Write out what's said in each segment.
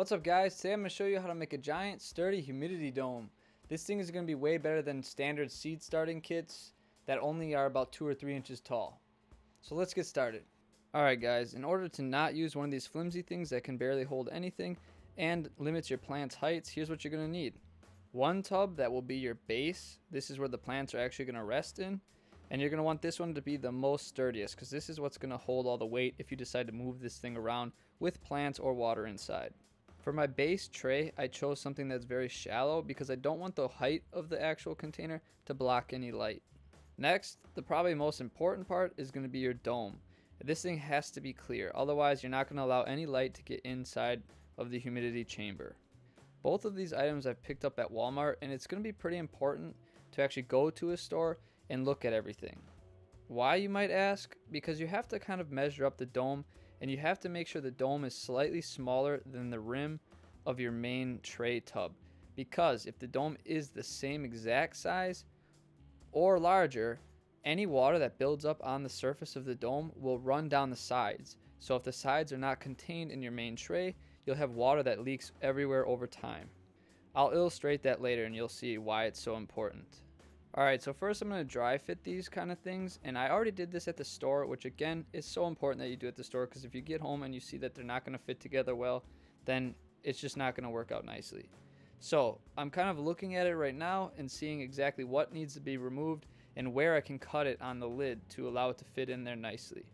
What's up guys, today I'm going to show you how to make a giant sturdy humidity dome. This thing is going to be way better than standard seed starting kits that only are about 2 or 3 inches tall. So let's get started. Alright guys, in order to not use one of these flimsy things that can barely hold anything and limits your plant's heights, here's what you're going to need. One tub that will be your base. This is where the plants are actually going to rest in. And you're going to want this one to be the most sturdiest because this is what's going to hold all the weight if you decide to move this thing around with plants or water inside. For my base tray, I chose something that's very shallow because I don't want the height of the actual container to block any light. Next, the probably most important part is going to be your dome. This thing has to be clear, otherwise you're not going to allow any light to get inside of the humidity chamber. Both of these items I've picked up at Walmart, and it's going to be pretty important to actually go to a store and look at everything. Why, you might ask? Because you have to kind of measure up the dome, and you have to make sure the dome is slightly smaller than the rim of your main tray tub. Because if the dome is the same exact size or larger, any water that builds up on the surface of the dome will run down the sides. So if the sides are not contained in your main tray, you'll have water that leaks everywhere over time. I'll illustrate that later and you'll see why it's so important. Alright, so first I'm going to dry fit these kind of things, and I already did this at the store, which again is so important that you do at the store, because if you get home and you see that they're not going to fit together well, then it's just not going to work out nicely. So I'm kind of looking at it right now and seeing exactly what needs to be removed and where I can cut it on the lid to allow it to fit in there nicely.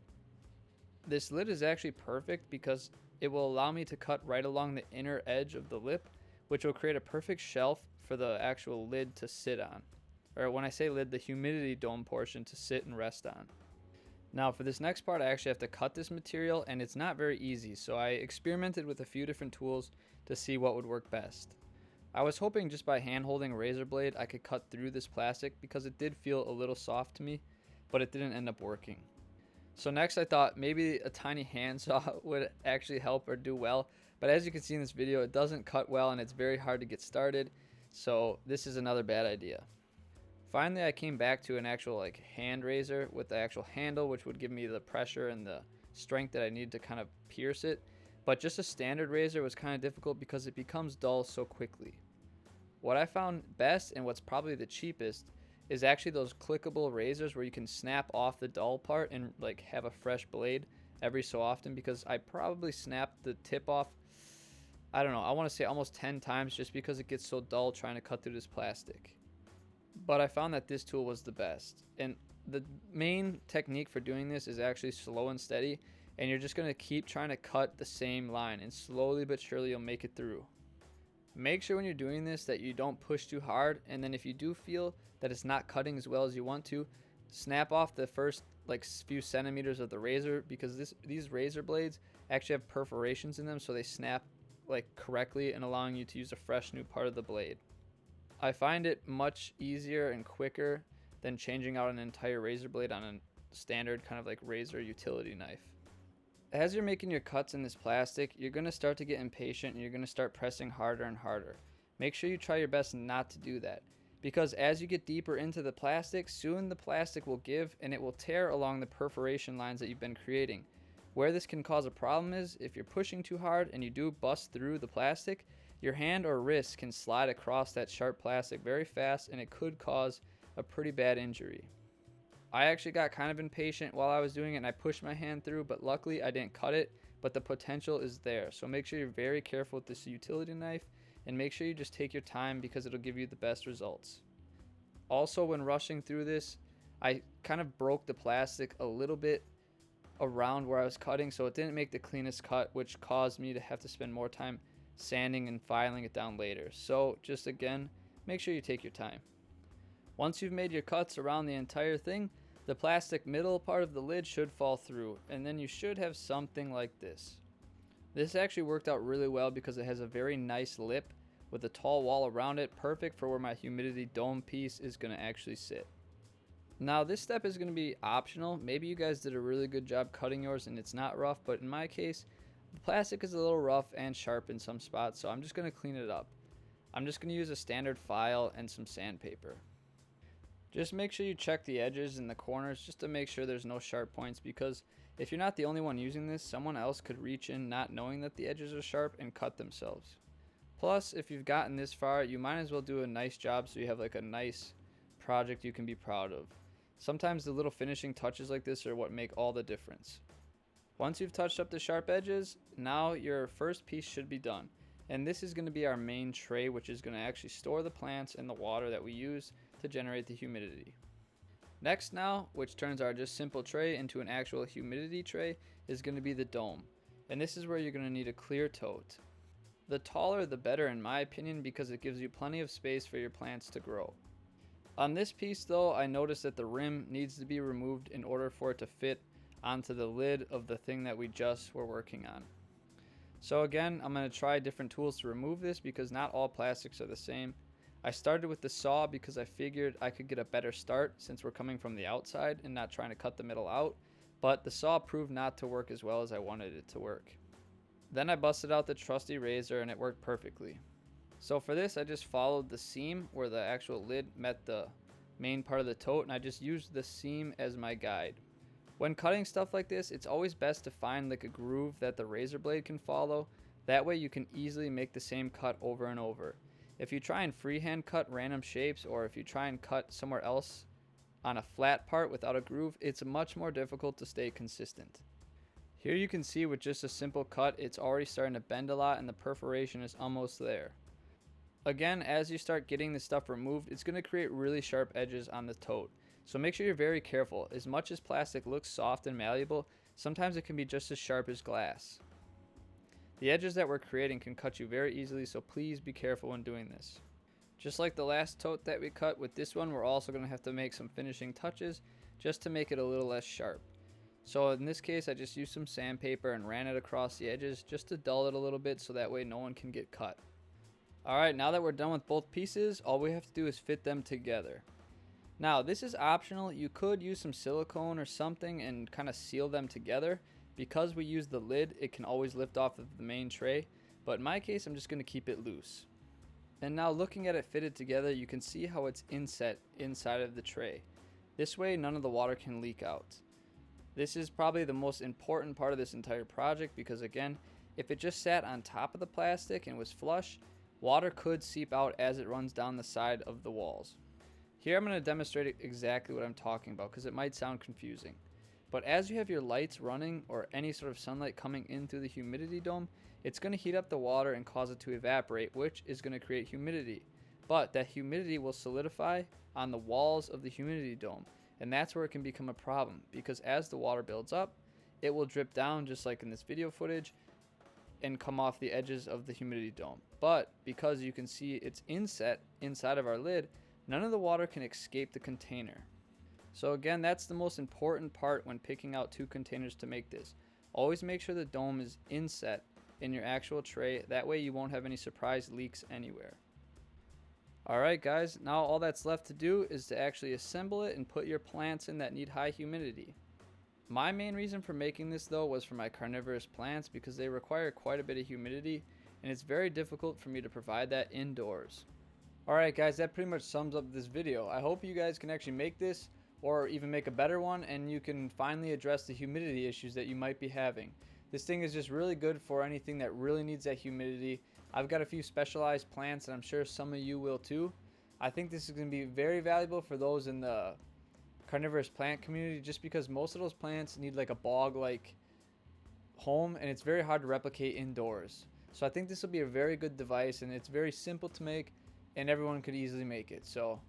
This lid is actually perfect because it will allow me to cut right along the inner edge of the lip, which will create a perfect shelf for the actual lid to sit on. Or when I say lid, the humidity dome portion to sit and rest on. Now for this next part, I actually have to cut this material, and it's not very easy, so I experimented with a few different tools to see what would work best. I was hoping just by hand holding a razor blade I could cut through this plastic because it did feel a little soft to me, but it didn't end up working. So next I thought maybe a tiny handsaw would actually help or do well, but as you can see in this video, it doesn't cut well and it's very hard to get started, so this is another bad idea. Finally, I came back to an actual hand razor with the actual handle, which would give me the pressure and the strength that I need to kind of pierce it. But just a standard razor was kind of difficult because it becomes dull so quickly. What I found best, and what's probably the cheapest, is actually those clickable razors where you can snap off the dull part and have a fresh blade every so often, because I probably snapped the tip off, I don't know, I want to say almost 10 times just because it gets so dull trying to cut through this plastic. But I found that this tool was the best, and the main technique for doing this is actually slow and steady, and you're just going to keep trying to cut the same line, and slowly but surely you'll make it through. Make sure when you're doing this that you don't push too hard, and then if you do feel that it's not cutting as well as you want to, snap off the first few centimeters of the razor, because these razor blades actually have perforations in them, so they snap correctly and allowing you to use a fresh new part of the blade. I find it much easier and quicker than changing out an entire razor blade on a standard kind of razor utility knife. As you're making your cuts in this plastic, you're going to start to get impatient and you're going to start pressing harder and harder. Make sure you try your best not to do that, because as you get deeper into the plastic, soon the plastic will give and it will tear along the perforation lines that you've been creating. Where this can cause a problem is if you're pushing too hard and you do bust through the plastic, your hand or wrist can slide across that sharp plastic very fast, and it could cause a pretty bad injury. I actually got kind of impatient while I was doing it and I pushed my hand through, but luckily I didn't cut it, but the potential is there. So make sure you're very careful with this utility knife, and make sure you just take your time because it'll give you the best results. Also, when rushing through this, I kind of broke the plastic a little bit around where I was cutting, so it didn't make the cleanest cut, which caused me to have to spend more time sanding and filing it down later. So just again, make sure you take your time. Once you've made your cuts around the entire thing, the plastic middle part of the lid should fall through, and then you should have something like this. This actually worked out really well because it has a very nice lip with a tall wall around it, perfect for where my humidity dome piece is going to actually sit. Now this step is going to be optional. Maybe you guys did a really good job cutting yours and it's not rough, but in my case, the plastic is a little rough and sharp in some spots, so I'm just going to clean it up. I'm just going to use a standard file and some sandpaper. Just make sure you check the edges and the corners just to make sure there's no sharp points, because If you're not the only one using this, someone else could reach in not knowing that the edges are sharp and cut themselves. Plus, if you've gotten this far, you might as well do a nice job so you have like a nice project you can be proud of. Sometimes the little finishing touches like this are what make all the difference. Once you've touched up the sharp edges, now your first piece should be done. And this is going to be our main tray, which is going to actually store the plants and the water that we use to generate the humidity. Next now, which turns our just simple tray into an actual humidity tray, is going to be the dome. And this is where you're going to need a clear tote. The taller the better in my opinion, because it gives you plenty of space for your plants to grow. On this piece though, I noticed that the rim needs to be removed in order for it to fit onto the lid of the thing that we just were working on. So again, I'm going to try different tools to remove this because not all plastics are the same. I started with the saw because I figured I could get a better start since we're coming from the outside and not trying to cut the middle out, but the saw proved not to work as well as I wanted it to work. Then I busted out the trusty razor and it worked perfectly. So for this, I just followed the seam where the actual lid met the main part of the tote, and I just used the seam as my guide. When cutting stuff like this, it's always best to find like a groove that the razor blade can follow. That way you can easily make the same cut over and over. If you try and freehand cut random shapes, or if you try and cut somewhere else on a flat part without a groove, it's much more difficult to stay consistent. Here you can see with just a simple cut, it's already starting to bend a lot and the perforation is almost there. Again, as you start getting this stuff removed, it's going to create really sharp edges on the tote. So make sure you're very careful. As much as plastic looks soft and malleable, sometimes it can be just as sharp as glass. The edges that we're creating can cut you very easily, so please be careful when doing this. Just like the last tote that we cut, with this one we're also going to have to make some finishing touches just to make it a little less sharp. So in this case, I just used some sandpaper and ran it across the edges just to dull it a little bit so that way no one can get cut. Alright, now that we're done with both pieces, all we have to do is fit them together. Now, this is optional. You could use some silicone or something and kind of seal them together. Because we use the lid, it can always lift off of the main tray, but in my case, I'm just going to keep it loose. And now looking at it fitted together, you can see how it's inset inside of the tray. This way, none of the water can leak out. This is probably the most important part of this entire project because again, if it just sat on top of the plastic and was flush, water could seep out as it runs down the side of the walls. Here I'm going to demonstrate exactly what I'm talking about because it might sound confusing. But as you have your lights running or any sort of sunlight coming in through the humidity dome, it's going to heat up the water and cause it to evaporate, which is going to create humidity. But that humidity will solidify on the walls of the humidity dome, and that's where it can become a problem because as the water builds up, it will drip down just like in this video footage and come off the edges of the humidity dome. But because you can see it's inset inside of our lid, none of the water can escape the container. So again, that's the most important part when picking out two containers to make this. Always make sure the dome is inset in your actual tray. That way you won't have any surprise leaks anywhere. Alright guys, now all that's left to do is to actually assemble it and put your plants in that need high humidity. My main reason for making this though was for my carnivorous plants because they require quite a bit of humidity and it's very difficult for me to provide that indoors. Alright guys, that pretty much sums up this video. I hope you guys can actually make this or even make a better one and you can finally address the humidity issues that you might be having. This thing is just really good for anything that really needs that humidity. I've got a few specialized plants and I'm sure some of you will too. I think this is going to be very valuable for those in the carnivorous plant community just because most of those plants need like a bog-like home and it's very hard to replicate indoors. So I think this will be a very good device and it's very simple to make and everyone could easily make it. So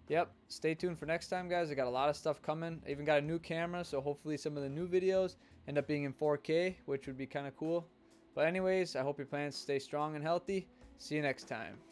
yep, stay tuned for next time guys. I got a lot of stuff coming. I even got a new camera, so hopefully some of the new videos end up being in 4K, which would be kind of cool. But anyways, I hope your plants stay strong and healthy. See you next time.